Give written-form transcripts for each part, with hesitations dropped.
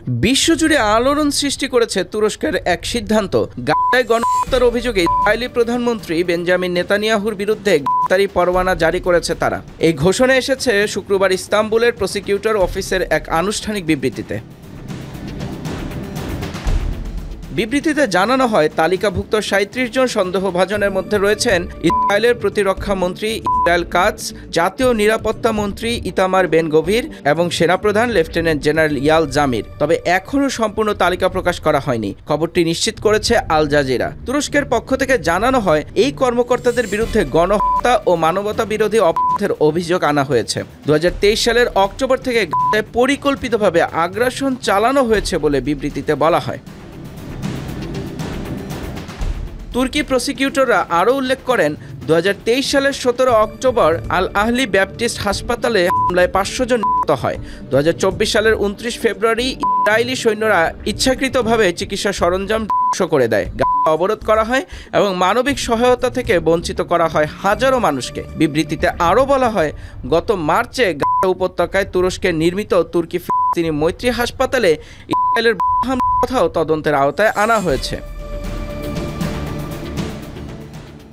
বিশ্বজুড়ে আলোড়ন সৃষ্টি করেছে তুরস্কের এক সিদ্ধান্ত। গাজায় গণহত্যার অভিযোগে ইসরায়েলি প্রধানমন্ত্রী বেঞ্জামিন নেতানিয়াহুর বিরুদ্ধে গ্রেপ্তারি পরোয়ানা জারি করেছে তারা। এই ঘোষণা এসেছে শুক্রবার ইস্তাম্বুলের প্রসিকিউটর অফিসের এক আনুষ্ঠানিক বিবৃতিতে। বিবৃতিতে জানানো হয়, তালিকাভুক্ত ৩৭ জন সন্দেহভাজনের মধ্যে রয়েছেন ইসরায়েলের প্রতিরক্ষা মন্ত্রী ইসরায়েল কাটজ, জাতীয় নিরাপত্তা মন্ত্রী ইতামার বেন গভির এবং সেনাপ্রধান লেফটেন্যান্ট জেনারেল ইয়াল জামির। তবে এখনও সম্পূর্ণ তালিকা প্রকাশ করা হয়নি। খবরটি নিশ্চিত করেছে আল জাজিরা। তুরস্কের পক্ষ থেকে জানানো হয়, এই কর্মকর্তাদের বিরুদ্ধে গণহত্যা ও মানবতা বিরোধী অপরাধের অভিযোগ আনা হয়েছে। ২০২৩ সালের অক্টোবর থেকে গাজায় পরিকল্পিতভাবে আগ্রাসন চালানো হয়েছে বলে বিবৃতিতে বলা হয়। তুর্কি প্রসিকিউটররা আরও উল্লেখ করেন, ২০২৩ সালের ১৭ অক্টোবর আল আহলি ব্যাপটিস্ট হাসপাতালে হামলায় ৫০০ জন নিহত হয়। ২০২৪ সালের ২৯ ফেব্রুয়ারি ইসরায়েলি সৈন্যরা ইচ্ছাকৃতভাবে চিকিৎসা সরঞ্জাম ধ্বংস করে দেয়, গাজা অবরোধ করা হয় এবং মানবিক সহায়তা থেকে বঞ্চিত করা হয় হাজারো মানুষকে। বিবৃতিতে আরও বলা হয়, গত মার্চে গাজা উপত্যকায় তুরস্কের নির্মিত তুর্কি ফিলিস্তিনি মৈত্রী হাসপাতালে ইসরায়েলের হামলার কথাও তদন্তের আওতায় আনা হয়েছে।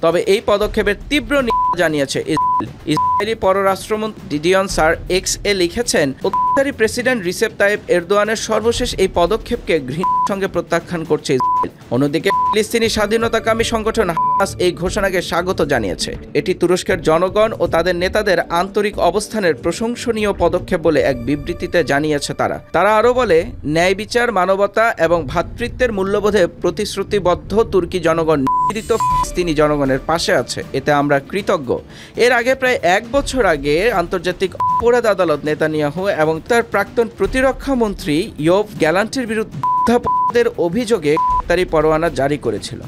তবে এই পদক্ষেপের তীব্র নিন্দা জানিয়েছে ইসরায়েল। ইসরায়েলি পররাষ্ট্রমন্ত্রী গিডিয়ন স্যার এক্স এ লিখেছেন, অত্যাচারী প্রেসিডেন্ট রিসেপ তাইয়েপ এরদোয়ানের সর্বশেষ এই পদক্ষেপকে ঘৃণার সঙ্গে প্রত্যাখ্যান করছে ইসরায়েল। অন্যদিকে ফিলিস্তিনি স্বাধীনতাকামী সংগঠন হামাস এই ঘোষণাকে স্বাগত জানিয়েছে। এটি তুরস্কের জনগণ ও তাদের নেতাদের আন্তরিক অবস্থানের প্রশংসনীয় পদক্ষেপ বলে এক বিবৃতিতে জানিয়েছে তারা আরও বলে, ন্যায় বিচার, মানবতা এবং ভ্রাতৃত্বের মূল্যবোধে প্রতিশ্রুতিবদ্ধ তুর্কি জনগণ নিপীড়িত ফিলিস্তিনি জনগণের পাশে আছে। এতে আমরা কৃতজ্ঞ। এর আগে প্রায় ১ বছর আগে আন্তর্জাতিক অপরাধ আদালত নেতানিয়াহু এবং তার প্রাক্তন প্রতিরক্ষা মন্ত্রী ইয়োভ গ্যালান্টের বিরুদ্ধে যুদ্ধাপরাধের অভিযোগে গ্রেপ্তারি পরোয়ানা জারি করেছিল।